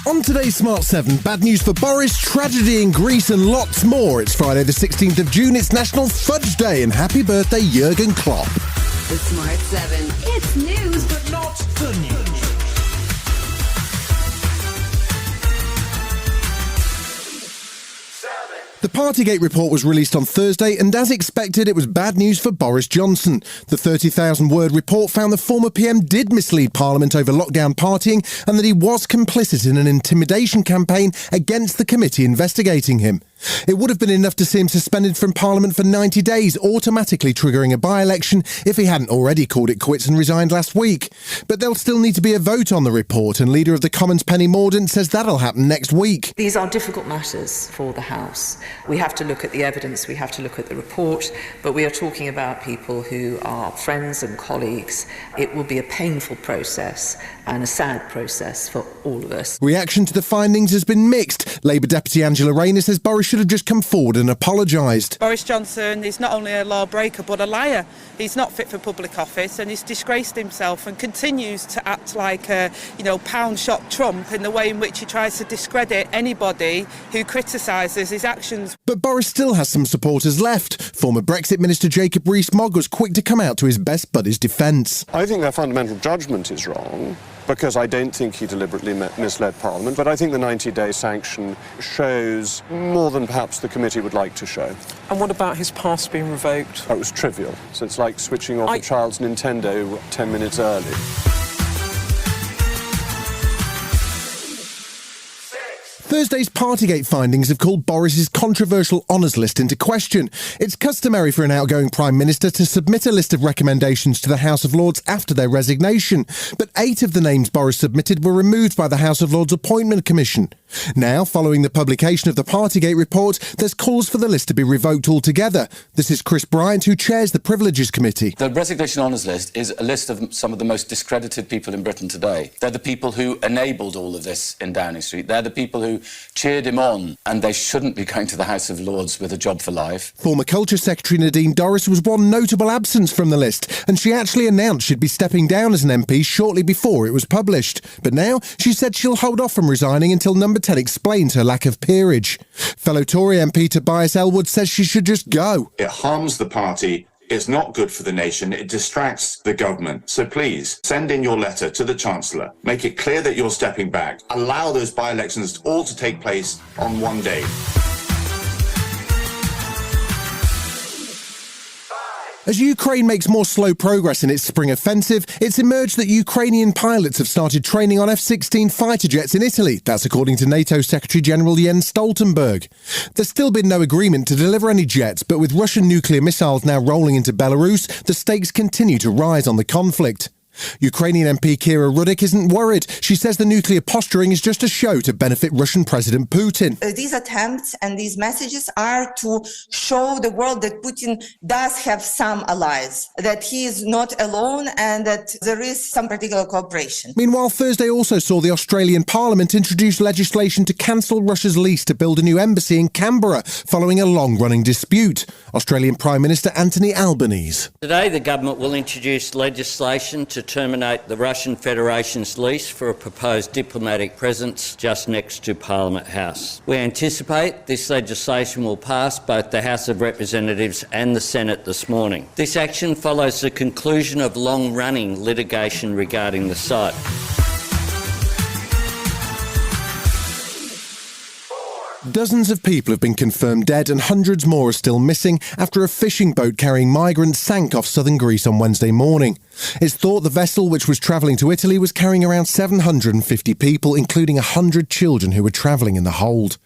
On today's Smart 7, bad news for Boris, tragedy in Greece and lots more. It's Friday the 16th of June, it's National Fudge Day, and happy birthday Jurgen Klopp. The Smart 7. It's news, but not the news. The Partygate report was released on Thursday, and as expected, it was bad news for Boris Johnson. The 30,000-word report found the former PM did mislead Parliament over lockdown partying and that he was complicit in an intimidation campaign against the committee investigating him. It would have been enough to see him suspended from Parliament for 90 days, automatically triggering a by-election if he hadn't already called it quits and resigned last week. But there'll still need to be a vote on the report, and Leader of the Commons Penny Mordaunt says that'll happen next week. These are difficult matters for the House. We have to look at the evidence, we have to look at the report, but we are talking about people who are friends and colleagues. It will be a painful process and a sad process for all of us. Reaction to the findings has been mixed. Labour Deputy Angela Rayner says Boris should have just come forward and apologised. Boris Johnson is not only a lawbreaker but a liar. He's not fit for public office and he's disgraced himself and continues to act like a, pound shop Trump in the way in which he tries to discredit anybody who criticises his actions. But Boris still has some supporters left. Former Brexit Minister Jacob Rees-Mogg was quick to come out to his best buddy's defence. I think their fundamental judgment is wrong, because I don't think he deliberately misled Parliament, but I think the 90-day sanction shows more than perhaps the committee would like to show. And what about his pass being revoked? That was trivial. So it's like switching off a child's Nintendo 10 minutes early. Thursday's Partygate findings have called Boris's controversial honours list into question. It's customary for an outgoing Prime Minister to submit a list of recommendations to the House of Lords after their resignation, but 8 of the names Boris submitted were removed by the House of Lords Appointment Commission. Now, following the publication of the Partygate report, there's calls for the list to be revoked altogether. This is Chris Bryant, who chairs the Privileges Committee. The resignation honours list is a list of some of the most discredited people in Britain today. They're the people who enabled all of this in Downing Street. They're the people who cheered him on, and they shouldn't be going to the House of Lords with a job for life. Former Culture Secretary Nadine Dorries was one notable absence from the list, and she actually announced she'd be stepping down as an MP shortly before it was published. But now she said she'll hold off from resigning until Number 10 explains her lack of peerage. Fellow Tory MP Tobias Ellwood says she should just go. It harms the party. It's not good for the nation. It distracts the government. So please, send in your letter to the Chancellor. Make it clear that you're stepping back. Allow those by-elections all to take place on one day. As Ukraine makes more slow progress in its spring offensive, it's emerged that Ukrainian pilots have started training on F-16 fighter jets in Italy. That's according to NATO Secretary-General Jens Stoltenberg. There's still been no agreement to deliver any jets, but with Russian nuclear missiles now rolling into Belarus, the stakes continue to rise on the conflict. Ukrainian MP Kira Rudik isn't worried. She says the nuclear posturing is just a show to benefit Russian President Putin. These attempts and these messages are to show the world that Putin does have some allies, that he is not alone and that there is some particular cooperation. Meanwhile, Thursday also saw the Australian Parliament introduce legislation to cancel Russia's lease to build a new embassy in Canberra following a long-running dispute. Australian Prime Minister Anthony Albanese. Today the government will introduce legislation to terminate the Russian Federation's lease for a proposed diplomatic presence just next to Parliament House. We anticipate this legislation will pass both the House of Representatives and the Senate this morning. This action follows the conclusion of long-running litigation regarding the site. Dozens of people have been confirmed dead and hundreds more are still missing after a fishing boat carrying migrants sank off southern Greece on Wednesday morning. It's thought the vessel, which was travelling to Italy, was carrying around 750 people, including 100 children who were travelling in the hold.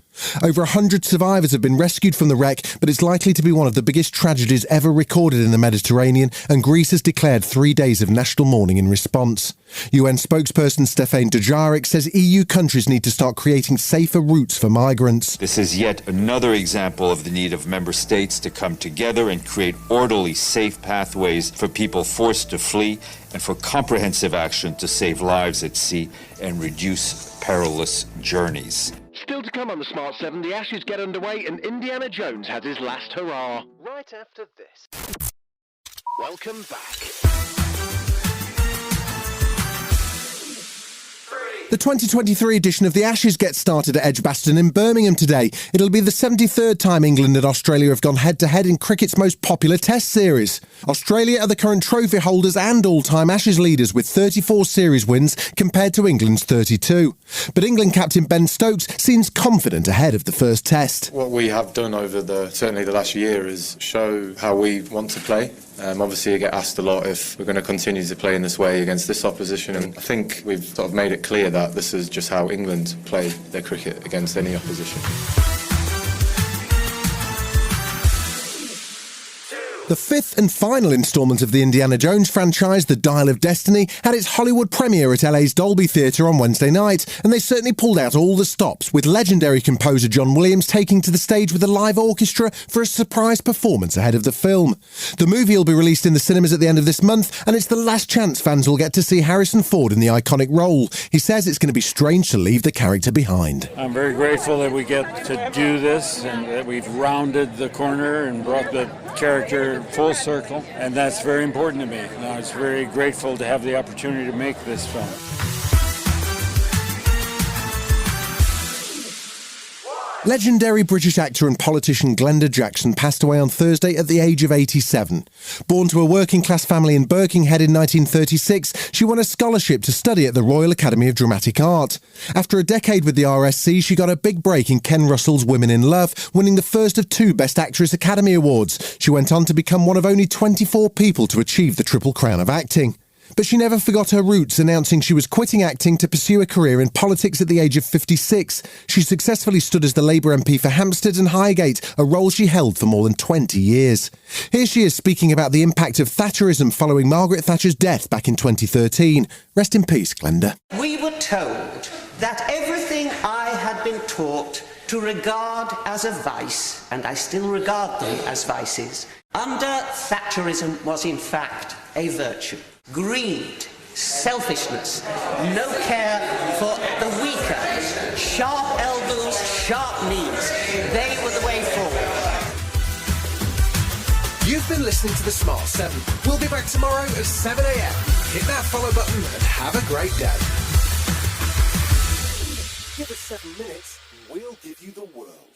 Over 100 survivors have been rescued from the wreck, but it's likely to be one of the biggest tragedies ever recorded in the Mediterranean, and Greece has declared 3 days of national mourning in response. UN spokesperson Stefan Dujarric says EU countries need to start creating safer routes for migrants. This is yet another example of the need of member states to come together and create orderly, safe pathways for people forced to flee and for comprehensive action to save lives at sea and reduce perilous journeys. Still to come on the Smart 7, the Ashes get underway and Indiana Jones has his last hurrah. Right after this. Welcome back. 3, The 2023 edition of the Ashes gets started at Edgbaston in Birmingham today. It'll be the 73rd time England and Australia have gone head-to-head in cricket's most popular Test series. Australia are the current trophy holders and all-time Ashes leaders with 34 series wins compared to England's 32. But England captain Ben Stokes seems confident ahead of the first Test. What we have done over certainly the last year is show how we want to play. Obviously, you get asked a lot if we're going to continue to play in this way against this opposition, and I think we've sort of made it clear that this is just how England play their cricket against any opposition. The fifth and final instalment of the Indiana Jones franchise, The Dial of Destiny, had its Hollywood premiere at LA's Dolby Theatre on Wednesday night, and they certainly pulled out all the stops, with legendary composer John Williams taking to the stage with a live orchestra for a surprise performance ahead of the film. The movie will be released in the cinemas at the end of this month, and it's the last chance fans will get to see Harrison Ford in the iconic role. He says it's going to be strange to leave the character behind. I'm very grateful that we get to do this and that we've rounded the corner and brought the character full circle, and that's very important to me. I was very grateful to have the opportunity to make this film. Legendary British actor and politician Glenda Jackson passed away on Thursday at the age of 87. Born to a working-class family in Birkenhead in 1936, she won a scholarship to study at the Royal Academy of Dramatic Art. After a decade with the RSC, she got a big break in Ken Russell's Women in Love, winning the first of 2 Best Actress Academy Awards. She went on to become one of only 24 people to achieve the Triple Crown of acting. But she never forgot her roots, announcing she was quitting acting to pursue a career in politics at the age of 56. She successfully stood as the Labour MP for Hampstead and Highgate, a role she held for more than 20 years. Here she is speaking about the impact of Thatcherism following Margaret Thatcher's death back in 2013. Rest in peace, Glenda. We were told that everything I had been taught to regard as a vice, and I still regard them as vices, under Thatcherism was in fact a virtue. Greed, selfishness, no care for the weaker, sharp elbows, sharp knees. They were the way forward. You've been listening to The Smart 7. We'll be back tomorrow at 7 a.m. Hit that follow button and have a great day. Give us 7 minutes and we'll give you the world.